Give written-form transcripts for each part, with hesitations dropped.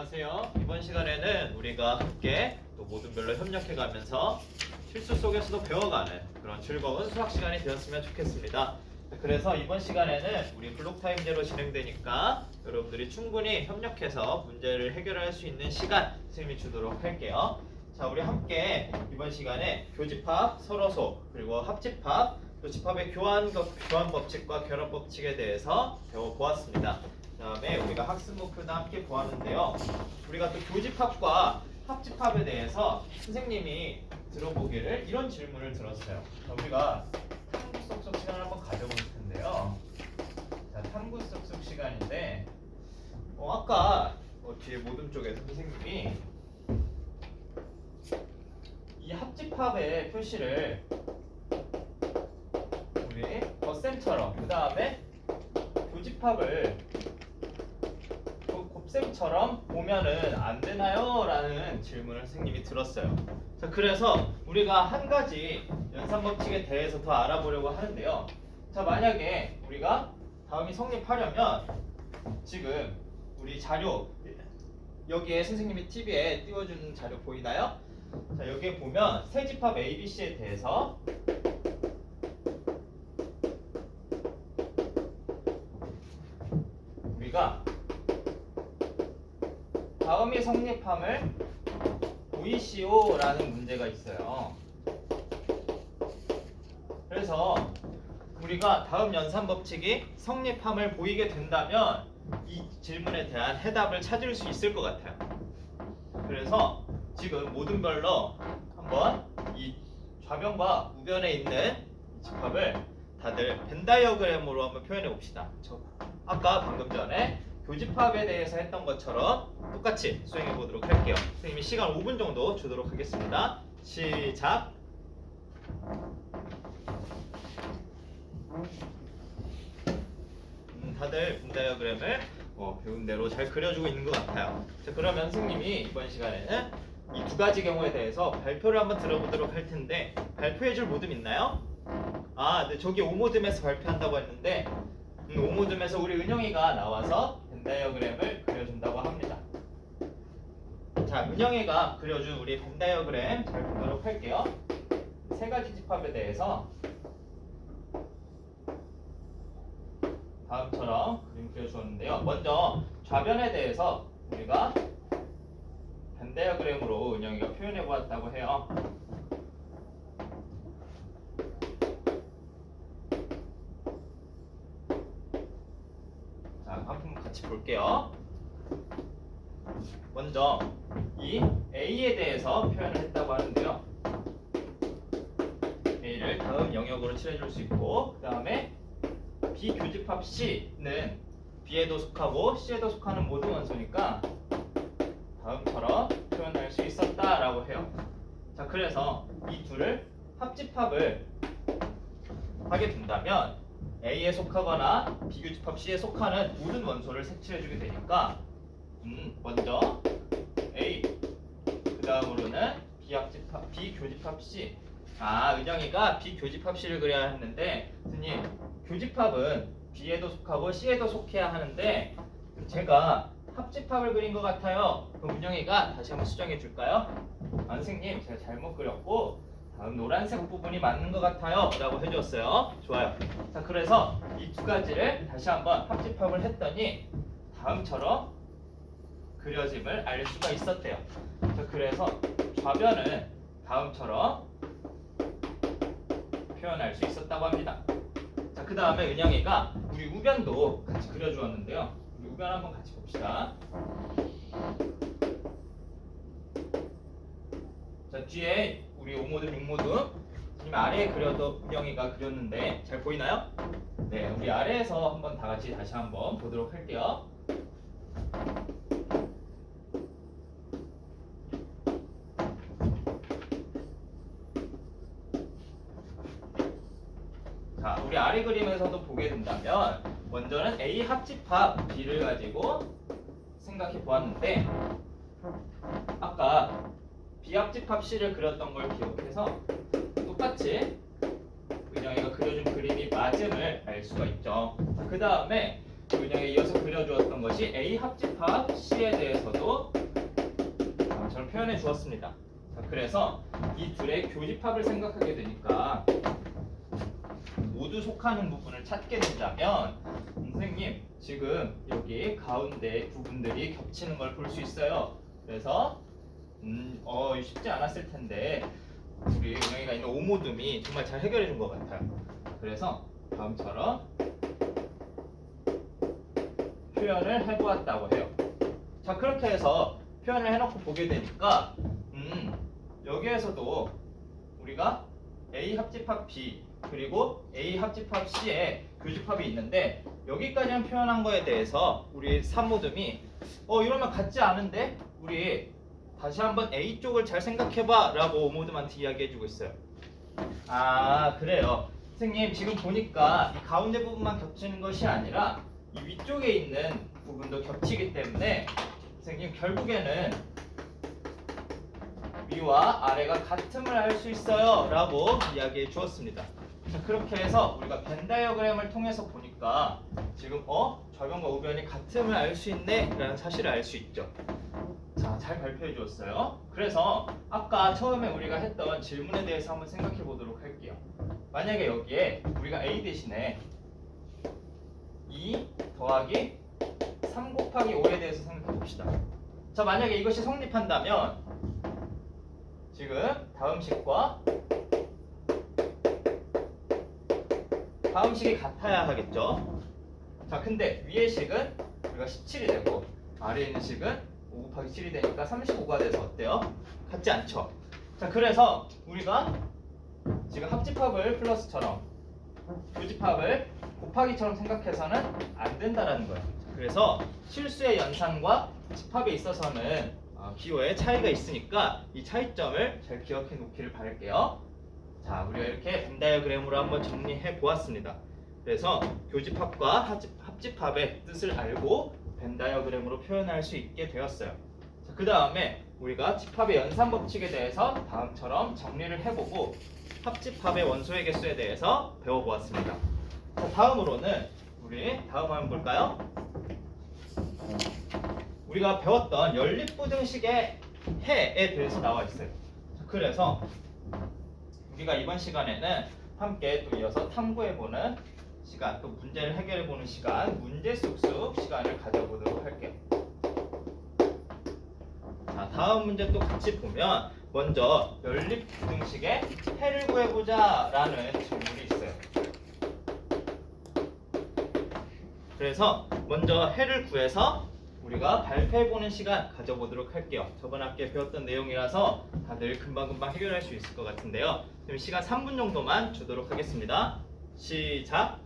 안녕하세요. 이번 시간에는 우리가 함께 또 모든 별로 협력해가면서 실수 속에서도 배워가는 그런 즐거운 수학 시간이 되었으면 좋겠습니다. 그래서 이번 시간에는 우리 블록 타임제로 진행되니까 여러분들이 충분히 협력해서 문제를 해결할 수 있는 시간 선생님이 주도록 할게요. 자, 우리 함께 이번 시간에 교집합, 서로소, 그리고 합집합, 또 집합의 교환 법칙과 결합 법칙에 대해서 배워보았습니다. 그 다음에 우리가 학습 목표도 함께 보았는데요. 우리가 또 교집합과 합집합에 대해서 선생님이 들어보기를 이런 질문을 들었어요. 자, 우리가 탐구 쏙쏙 시간을 한번 가져볼 텐데요. 자, 탐구 쏙쏙 시간인데 아까 뒤에 모둠 쪽에서 선생님이 이 합집합의 표시를 우리 덧셈처럼 그 다음에 교집합을 곱셈처럼 보면은 안 되나요? 라는 질문을 선생님이 들었어요. 자, 그래서 우리가 한 가지 연산 법칙에 대해서 더 알아보려고 하는데요. 자, 만약에 우리가 다음이 성립하려면 지금 우리 자료 여기에 선생님이 TV에 띄워주는 자료 보이나요? 자, 여기에 보면 세집합 ABC에 대해서 우리가 다음이 성립함을 보이시오라는 문제가 있어요. 그래서 우리가 다음 연산 법칙이 성립함을 보이게 된다면 이 질문에 대한 해답을 찾을 수 있을 것 같아요. 그래서 지금 모든 별로 한번 이 좌변과 우변에 있는 집합을 다들 벤 다이어그램으로 한번 표현해 봅시다. 아까 방금 전에 교집합에 대해서 했던 것처럼 똑같이 수행해 보도록 할게요. 선생님이 시간 5분 정도 주도록 하겠습니다. 시작. 다들 벤 다이어그램을 배운 대로 잘 그려주고 있는 것 같아요. 자, 그러면 선생님이 이번 시간에는 이 두 가지 경우에 대해서 발표를 한번 들어보도록 할 텐데 발표해줄 모둠 있나요? 네, 저기 오모듬에서 발표한다고 했는데 오모듬에서 우리 은영이가 나와서 벤 다이어그램을 그려준다고 합니다. 자, 은영이가 그려준 우리 벤 다이어그램 잘 보도록 할게요. 세 가지 집합에 대해서 다음처럼 그림 그려주었는데요. 먼저 좌변에 대해서 우리가 벤 다이어그램으로 은영이가 표현해 보았다고 해요. 자, 한번 같이 볼게요. 먼저 이 A에 대해서 표현을 했다고 하는데요. A를 다음 영역으로 칠해줄 수 있고, 그 다음에 B 교집합 C는 B에도 속하고 C에도 속하는 모든 원소니까 다음처럼 표현할 수 있었다라고 해요. 자, 그래서 이 둘을 합집합을 하게 된다면 A에 속하거나 B 교집합 C에 속하는 모든 원소를 색칠해주게 되니까 먼저 A, 그 다음으로는 B 교집합 C. 은영이가 B 교집합 C를 그려야 했는데 선생님, 교집합은 B에도 속하고 C에도 속해야 하는데 제가 합집합을 그린 것 같아요. 그럼 은영이가 다시 한번 수정해 줄까요? 선생님, 제가 잘못 그렸고 다음 노란색 부분이 맞는 것 같아요 라고 해줬어요. 좋아요. 자, 그래서 이 두 가지를 다시 한번 합집합을 했더니 다음처럼 그려짐을 알 수가 있었대요. 자, 그래서 좌변은 다음처럼 표현할 수 있었다고 합니다. 자, 그 다음에 은영이가 우리 우변도 같이 그려주었는데요. 우리 우변 한번 같이 봅시다. 자, 뒤에 우리 5모듬, 6모듬 지금 아래에 그려도 은영이가 그렸는데 잘 보이나요? 네, 우리 아래에서 한번 다 같이 다시 한번 보도록 할게요. 자, 우리 아래 그림에서도 보게 된다면 먼저는 A 합집합 B를 가지고 생각해 보았는데 아까 B 합집합 C를 그렸던 걸 기억해서 똑같이 은영이가 그려준 그림이 맞음을 알 수가 있죠. 그 다음에 은영이 이어서 그려주었던 것이 A 합집합 C에 대해서도 표현해 주었습니다. 자, 그래서 이 둘의 교집합을 생각하게 되니까 모두 속하는 부분을 찾게 된다면 선생님 지금 여기 가운데 부분들이 겹치는 걸 볼 수 있어요. 그래서 쉽지 않았을 텐데 우리 은영이가 있는 오모둠이 정말 잘 해결해 준 것 같아요. 그래서 다음처럼 표현을 해보았다고 해요. 자, 그렇게 해서 표현을 해놓고 보게 되니까 여기에서도 우리가 A 합집합 B 그리고 A 합집합 C의 교집합이 있는데 여기까지만 표현한 거에 대해서 우리 산모듬이 이러면 같지 않은데 우리 다시 한번 A 쪽을 잘 생각해봐 라고 오모듬한테 이야기해주고 있어요. 아, 그래요. 선생님 지금 보니까 이 가운데 부분만 겹치는 것이 아니라 이 위쪽에 있는 부분도 겹치기 때문에 선생님 결국에는 위와 아래가 같음을 알 수 있어요 라고 이야기해 주었습니다. 자, 그렇게 해서 우리가 벤 다이어그램을 통해서 보니까 지금 좌변과 우변이 같음을 알 수 있네 라는 사실을 알 수 있죠. 자, 잘 발표해 주었어요. 그래서 아까 처음에 우리가 했던 질문에 대해서 한번 생각해 보도록 할게요. 만약에 여기에 우리가 A 대신에 2 더하기 3 곱하기 5에 대해서 생각해 봅시다. 자, 만약에 이것이 성립한다면 지금 다음 식과 다음 식이 같아야 하겠죠. 자, 근데 위의 식은 우리가 17이 되고 아래에 있는 식은 5 곱하기 7이 되니까 35가 돼서 어때요? 같지 않죠? 자, 그래서 우리가 지금 합집합을 플러스처럼 교집합을 곱하기처럼 생각해서는 안 된다라는 거예요. 그래서 실수의 연산과 집합에 있어서는 기호의 차이가 있으니까 이 차이점을 잘 기억해 놓기를 바랄게요. 자, 우리가 이렇게 벤 다이어그램으로 한번 정리해 보았습니다. 그래서 교집합과 합집합의 뜻을 알고 벤 다이어그램으로 표현할 수 있게 되었어요. 자, 그 다음에 우리가 집합의 연산 법칙에 대해서 다음처럼 정리를 해보고 합집합의 원소의 개수에 대해서 배워보았습니다. 자, 다음으로는 우리 다음 한번 볼까요? 우리가 배웠던 연립부등식의 해에 대해서 나와 있어요. 자, 그래서 우리가 이번 시간에는 함께 또 이어서 탐구해보는 시간, 또 문제를 해결해보는 시간, 문제 쑥쑥 시간을 가져보도록 할게요. 자, 다음 문제 또 같이 보면 먼저 연립부등식의 해를 구해보자 라는 질문이 있어요. 그래서 먼저 해를 구해서 우리가 발표해보는 시간 가져보도록 할게요. 저번 학기에 배웠던 내용이라서 다들 금방금방 해결할 수 있을 것 같은데요. 그럼 시간 3분 정도만 주도록 하겠습니다. 시작!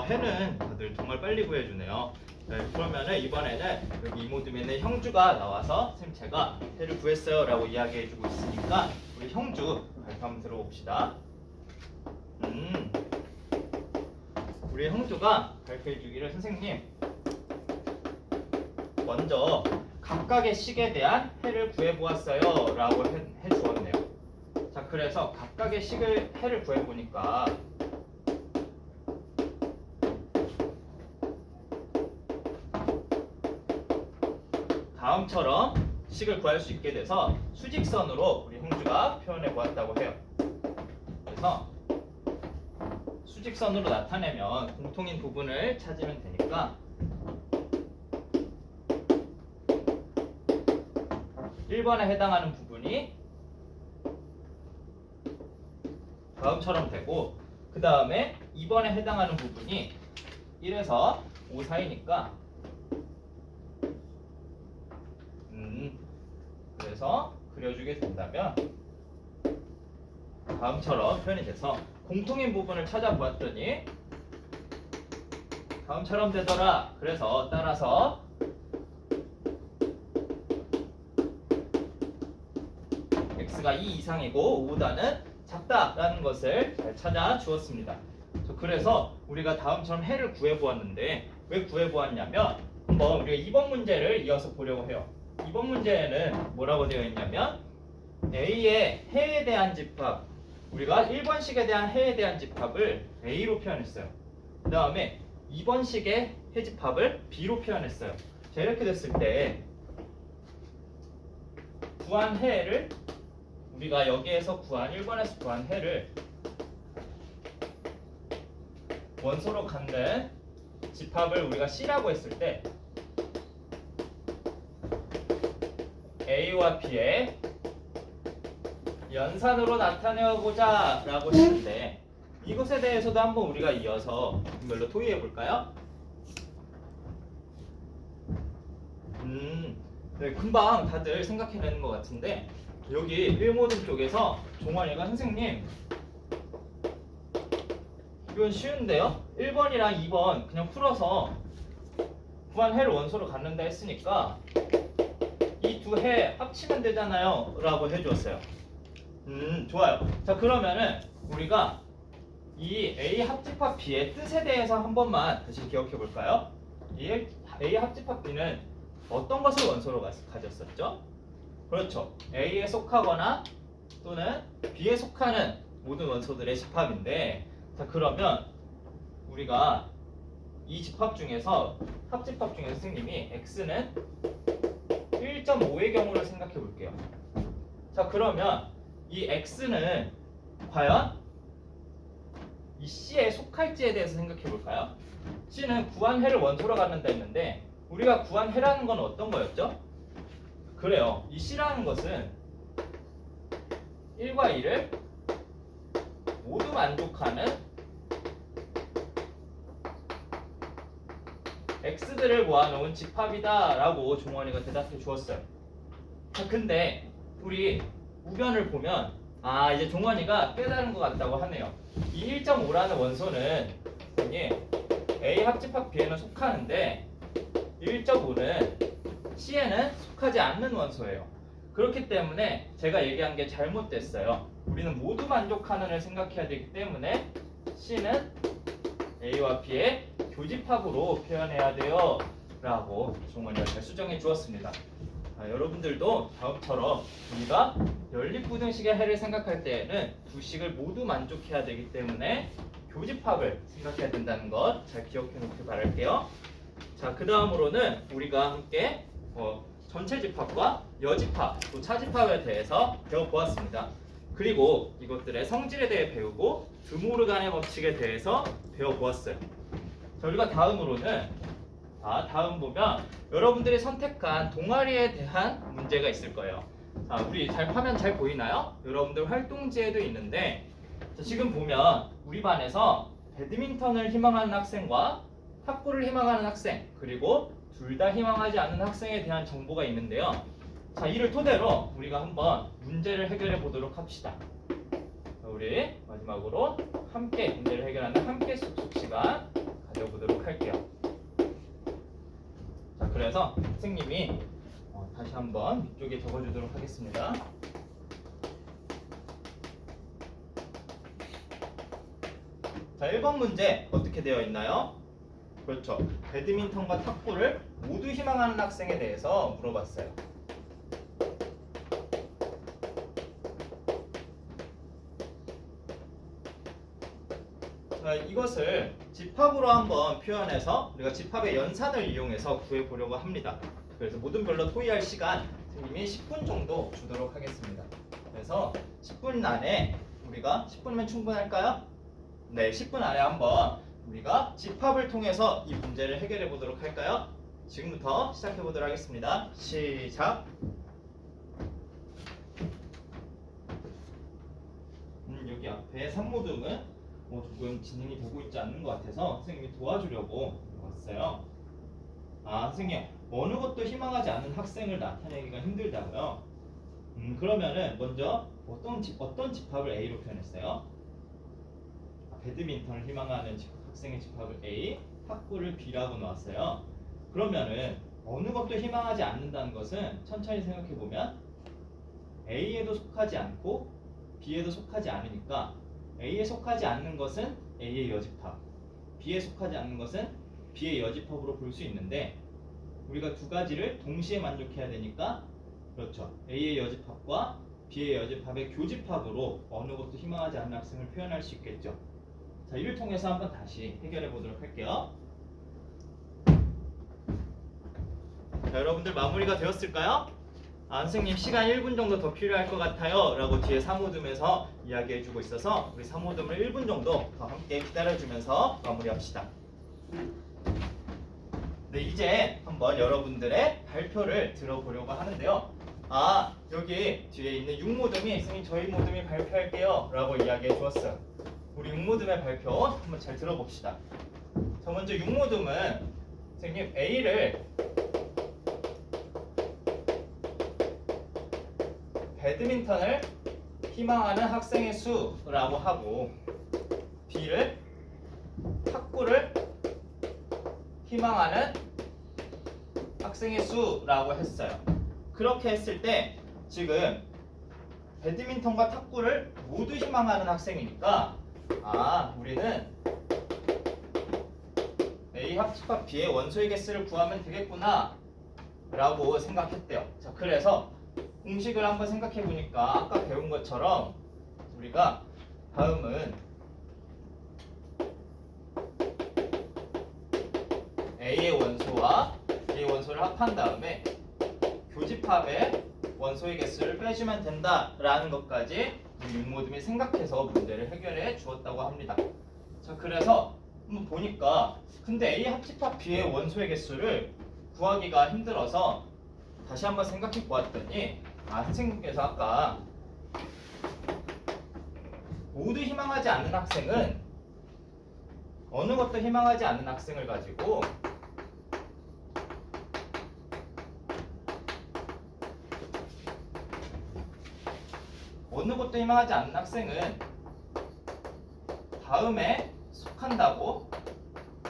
해는 다들 정말 빨리 구해주네요. 네, 그러면은 이번에는 여기 이모둠에는 형주가 나와서 선생님 제가 해를 구했어요 라고 이야기해주고 있으니까 우리 형주 발표 한번 들어봅시다. 우리 형주가 발표해주기를 선생님 먼저 각각의 식에 대한 해를 구해보았어요 라고 해주었네요. 자, 그래서 각각의 해를 구해보니까 다음처럼 식을 구할 수 있게 돼서 수직선으로 우리 형주가 표현해 보았다고 해요. 그래서 수직선으로 나타내면 공통인 부분을 찾으면 되니까 1번에 해당하는 부분이 다음처럼 되고 그 다음에 2번에 해당하는 부분이 1에서 5 사이니까 그래서 그려주게 된다면 다음처럼 표현이 돼서 공통인 부분을 찾아보았더니 다음처럼 되더라. 그래서 따라서 x가 2 이상이고 5보다는 작다라는 것을 잘 찾아 주었습니다. 그래서 우리가 다음처럼 해를 구해보았는데 왜 구해보았냐면 한번 우리가 2번 문제를 이어서 보려고 해요. 이번 문제에는 뭐라고 되어 있냐면 A의 해에 대한 집합, 우리가 1번식에 대한 해에 대한 집합을 A로 표현했어요. 그 다음에 2번식의 해집합을 B로 표현했어요. 자, 이렇게 됐을 때 구한 해를 우리가 여기에서 구한 1번에서 구한 해를 원소로 갖는 집합을 우리가 C라고 했을 때 A와 B의 연산으로 나타내보자 라고 했는데 이것에 대해서도 한번 우리가 이어서 이걸로 토의해 볼까요? 네, 금방 다들 생각해내는 것 같은데 여기 1모듬 쪽에서 종원이가 선생님 이건 쉬운데요? 1번이랑 2번 그냥 풀어서 구한 해를 원소로 갖는다 했으니까 이 두 해 합치면 되잖아요 라고 해주었어요. 좋아요. 자, 그러면은 우리가 이 A 합집합 B의 뜻에 대해서 한 번만 다시 기억해 볼까요? 이 A 합집합 B는 어떤 것을 원소로 가졌었죠? 그렇죠. A에 속하거나 또는 B에 속하는 모든 원소들의 집합인데, 자, 그러면 우리가 이 집합 중에서 합집합 중에 선생님이 X는 1.5의 경우를 생각해 볼게요. 자, 그러면 이 X는 과연 이 C에 속할지에 대해서 생각해 볼까요? C는 구한 해를 원소로 갖는다 했는데 우리가 구한 해라는 건 어떤 거였죠? 그래요. 이 C라는 것은 1과 2를 모두 만족하는 X들을 모아놓은 집합이다 라고 종원이가 대답해 주었어요. 자, 근데 우리 우변을 보면 이제 종원이가 깨달은 것 같다고 하네요. 이 1.5라는 원소는 A 합집합 B에는 속하는데 1.5는 C에는 속하지 않는 원소예요. 그렇기 때문에 제가 얘기한 게 잘못됐어요. 우리는 모두 만족하는을 생각해야 되기 때문에 C는 A와 B의 교집합으로 표현해야 돼요 라고 종원이가 잘 수정해 주었습니다. 여러분들도 다음처럼 우리가 연립부등식의 해를 생각할 때에는 두 식을 모두 만족해야 되기 때문에 교집합을 생각해야 된다는 것 잘 기억해 놓길 바랄게요. 자, 그 다음으로는 우리가 함께 전체 집합과 여집합, 또 차집합에 대해서 배워보았습니다. 그리고 이것들의 성질에 대해 배우고 드모르간의 법칙에 대해서 배워보았어요. 자, 우리가 다음으로는 다음 보면 여러분들이 선택한 동아리에 대한 문제가 있을 거예요. 자, 우리 화면 잘 보이나요? 여러분들 활동지에도 있는데 자, 지금 보면 우리 반에서 배드민턴을 희망하는 학생과 탁구를 희망하는 학생 그리고 둘 다 희망하지 않는 학생에 대한 정보가 있는데요. 자, 이를 토대로 우리가 한번 문제를 해결해 보도록 합시다. 자, 우리 마지막으로 함께 문제를 해결하는 함께 쑥쑥 시간 가져보도록 할게요. 자, 그래서 선생님이 다시 한번 위쪽에 적어주도록 하겠습니다. 자, 1번 문제 어떻게 되어 있나요? 그렇죠. 배드민턴과 탁구를 모두 희망하는 학생에 대해서 물어봤어요. 자, 이것을 집합으로 한번 표현해서 우리가 집합의 연산을 이용해서 구해보려고 합니다. 그래서 모든 별로 토의할 시간 선생님이 10분 정도 주도록 하겠습니다. 그래서 10분 안에 우리가 10분이면 충분할까요? 네, 10분 안에 한번 우리가 집합을 통해서 이 문제를 해결해 보도록 할까요? 지금부터 시작해 보도록 하겠습니다. 시작. 여기 앞에 3모듬은 조금 진행이 되고 있지 않는 것 같아서 선생님이 도와주려고 왔어요. 선생님, 어느 것도 희망하지 않는 학생을 나타내기가 힘들다고요? 그러면은 먼저 어떤 집합을 A로 표현했어요? 배드민턴을 희망하는 학생의 집합을 A, 탁구를 B라고 놓았어요. 그러면은 어느 것도 희망하지 않는다는 것은 천천히 생각해 보면 A에도 속하지 않고 B에도 속하지 않으니까 A에 속하지 않는 것은 A의 여집합, B에 속하지 않는 것은 B의 여집합으로 볼 수 있는데 우리가 두 가지를 동시에 만족해야 되니까 그렇죠. A의 여집합과 B의 여집합의 교집합으로 어느 것도 희망하지 않는 학생을 표현할 수 있겠죠. 자, 이를 통해서 한번 다시 해결해 보도록 할게요. 자, 여러분들 마무리가 되었을까요? 선생님 시간 1분 정도 더 필요할 것 같아요 라고 뒤에 사모듬에서 이야기해주고 있어서 우리 사모듬을 1분 정도 더 함께 기다려주면서 마무리합시다. 네, 이제 한번 여러분들의 발표를 들어보려고 하는데요. 여기 뒤에 있는 6모듬이 선생님 저희 모듬이 발표할게요 라고 이야기해 주었어요. 우리 6모듬의 발표 한번 잘 들어봅시다. 자, 먼저 6모듬은 선생님 A를 배드민턴을 희망하는 학생의 수라고 하고 B를 탁구를 희망하는 학생의 수라고 했어요. 그렇게 했을 때 지금 배드민턴과 탁구를 모두 희망하는 학생이니까 우리는 A 합집합 B의 원소의 개수를 구하면 되겠구나 라고 생각했대요. 자, 그래서 공식을 한번 생각해 보니까 아까 배운 것처럼 우리가 다음은 A의 원소와 B의 원소를 합한 다음에 교집합의 원소의 개수를 빼주면 된다라는 것까지 우리 윤모듬이 생각해서 문제를 해결해 주었다고 합니다. 자, 그래서 한번 보니까 근데 A 합집합 B의 원소의 개수를 구하기가 힘들어서 다시 한번 생각해 보았더니 선생님께서 아까 모두 희망하지 않는 학생은 어느 것도 희망하지 않는 학생을 가지고 어느 것도 희망하지 않는 학생은 다음에 속한다고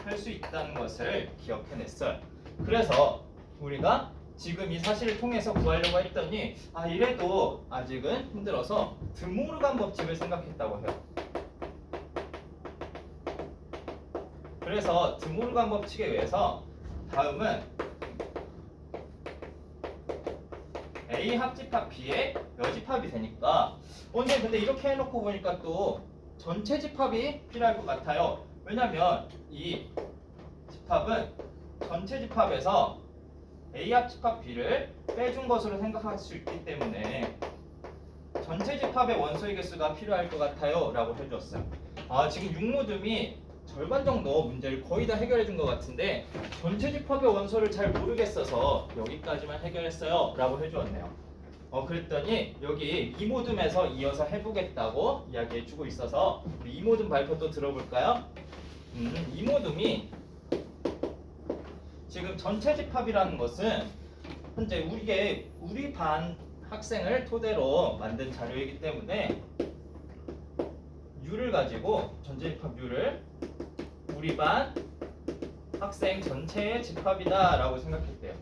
할 수 있다는 것을 기억해냈어요. 그래서 우리가 지금 이 사실을 통해서 구하려고 했더니 이래도 아직은 힘들어서 드모르간 법칙을 생각했다고 해요. 그래서 드모르간 법칙에 의해서 다음은 A 합집합 B의 여집합이 되니까 선생님 근데 이렇게 해놓고 보니까 또 전체 집합이 필요할 것 같아요. 왜냐면 이 집합은 전체 집합에서 A 합집합 B를 빼준 것으로 생각할 수 있기 때문에 전체 집합의 원소의 개수가 필요할 것 같아요 라고 해주었어요. 지금 6모듬이 절반 정도 문제를 거의 다 해결해 준 것 같은데 전체 집합의 원소를 잘 모르겠어서 여기까지만 해결했어요 라고 해주었네요. 그랬더니 여기 2모듬에서 이어서 해보겠다고 이야기해 주고 있어서 우리 2모듬 발표 또 들어볼까요? 2모듬이 지금 전체 집합이라는 것은 현재 우리 반 학생을 토대로 만든 자료이기 때문에 U를 가지고 전체 집합 U를 우리 반 학생 전체의 집합이다 라고 생각했대요.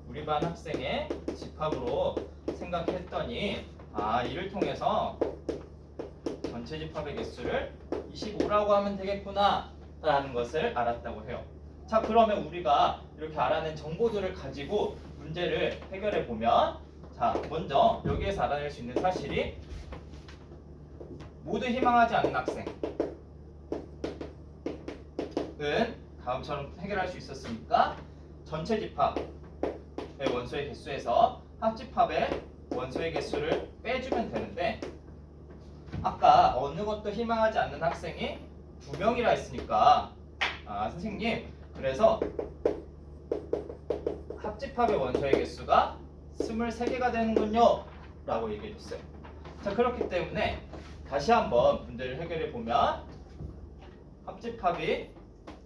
우리 반 학생의 집합으로 생각했더니 이를 통해서 전체 집합의 개수를 25라고 하면 되겠구나 라는 것을 알았다고 해요. 자, 그러면 우리가 이렇게 알아낸 정보들을 가지고 문제를 해결해 보면 먼저 여기에서 알아낼 수 있는 사실이 모두 희망하지 않는 학생은 다음처럼 해결할 수 있었으니까 전체 집합의 원소의 개수에서 합집합의 원소의 개수를 빼주면 되는데 아까 어느 것도 희망하지 않는 학생이 2명이라 했으니까 선생님 그래서 합집합의 원소의 개수가 23개가 되는군요 라고 얘기해 줬어요. 자, 그렇기 때문에 다시 한번 문제를 해결해 보면 합집합이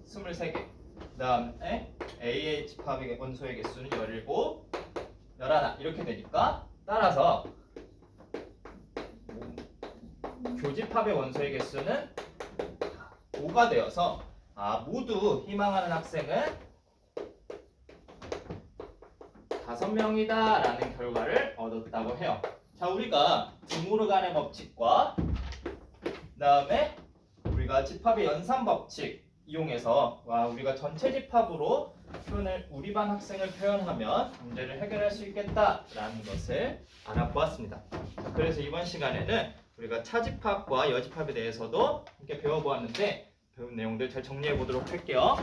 23개 그 다음에 A의 집합의 원소의 개수는 17, 11 이렇게 되니까 따라서 교집합의 원소의 개수는 5가 되어서 모두 희망하는 학생은 5명이다 라는 결과를 얻었다고 해요. 자, 우리가 드모르간의 법칙과 그 다음에 우리가 집합의 연산 법칙 이용해서 우리가 전체 집합으로 우리 반 학생을 표현하면 문제를 해결할 수 있겠다라는 것을 알아보았습니다. 자, 그래서 이번 시간에는 우리가 차집합과 여집합에 대해서도 함께 배워보았는데 배운 내용들 잘 정리해 보도록 할게요.